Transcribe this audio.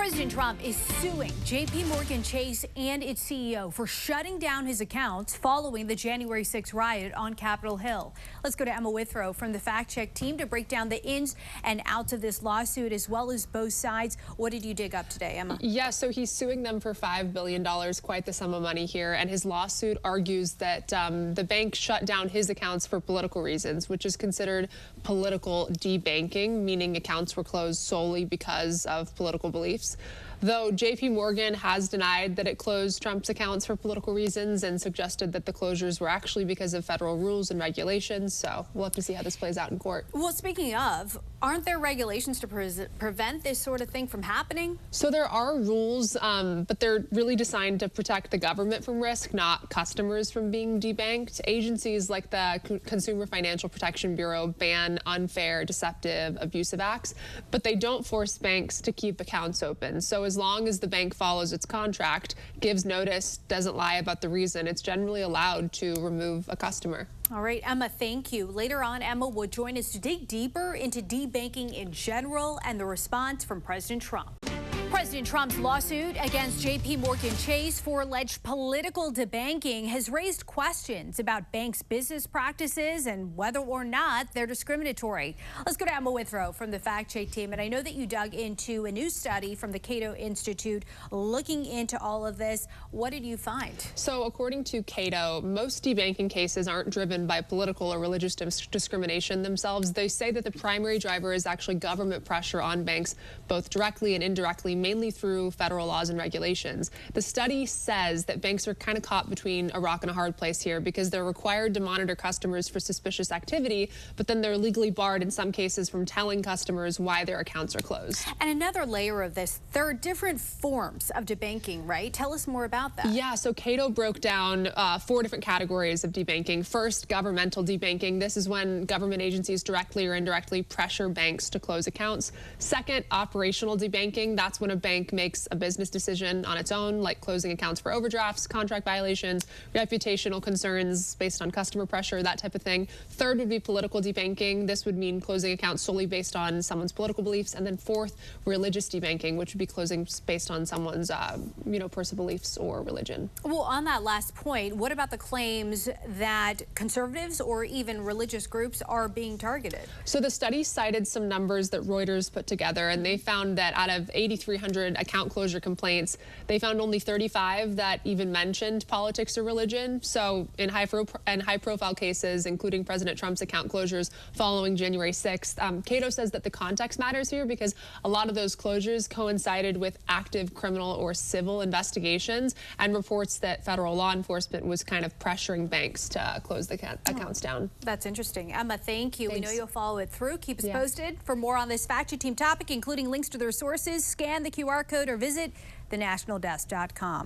President Trump is suing JPMorgan Chase and its CEO for shutting down his accounts following the January 6th riot on Capitol Hill. Let's go to Emma Withrow from the Fact Check team to break down the ins and outs of this lawsuit as well as both sides. What did you dig up today, Emma? Yeah, so he's suing them for $5 billion, quite the sum of money here. And his lawsuit argues that the bank shut down his accounts for political reasons, which is considered political debanking, meaning accounts were closed solely because of political beliefs. Though JPMorgan has denied that it closed Trump's accounts for political reasons and suggested that the closures were actually because of federal rules and regulations. So we'll have to see how this plays out in court. Well, speaking of, aren't there regulations to prevent this sort of thing from happening? So there are rules, but they're really designed to protect the government from risk, not customers from being debanked. Agencies like the Consumer Financial Protection Bureau ban unfair, deceptive, abusive acts, but they don't force banks to keep accounts open. So as long as the bank follows its contract, gives notice, doesn't lie about the reason, it's generally allowed to remove a customer. All right, Emma, thank you. Later on, Emma will join us to dig deeper into debanking in general and the response from President Trump. President Trump's lawsuit against JPMorgan Chase for alleged political debanking has raised questions about banks' business practices and whether or not they're discriminatory. Let's go to Emma Withrow from the Fact Check team. And I know that you dug into a new study from the Cato Institute looking into all of this. What did you find? So according to Cato, most debanking cases aren't driven by political or religious discrimination themselves. They say that the primary driver is actually government pressure on banks, both directly and indirectly, mainly through federal laws and regulations. The study says that banks are kind of caught between a rock and a hard place here because they're required to monitor customers for suspicious activity, but then they're legally barred in some cases from telling customers why their accounts are closed. And another layer of this, there are different forms of debanking, right? Tell us more about that. Yeah, so Cato broke down 4 different categories of debanking. First, governmental debanking. This is when government agencies directly or indirectly pressure banks to close accounts. Second, operational debanking. That's when a bank makes a business decision on its own, like closing accounts for overdrafts, contract violations, reputational concerns based on customer pressure, that type of thing. Third would be political debanking. This would mean closing accounts solely based on someone's political beliefs. And then fourth, religious debanking, which would be closing based on someone's, personal beliefs or religion. Well, on that last point, what about the claims that conservatives or even religious groups are being targeted? So the study cited some numbers that Reuters put together, and they found that out of 8,300 account closure complaints, they found only 35 that even mentioned politics or religion. So in high-profile cases, including President Trump's account closures following January 6th, Cato says that the context matters here because a lot of those closures coincided with active criminal or civil investigations and reports that federal law enforcement was kind of pressuring banks to close the accounts down. That's interesting. Emma, thank you. Thanks. We know you'll follow it through. Keep us posted. For more on this Fact Check team topic, including links to their sources, scan the QR code or visit thenationaldesk.com.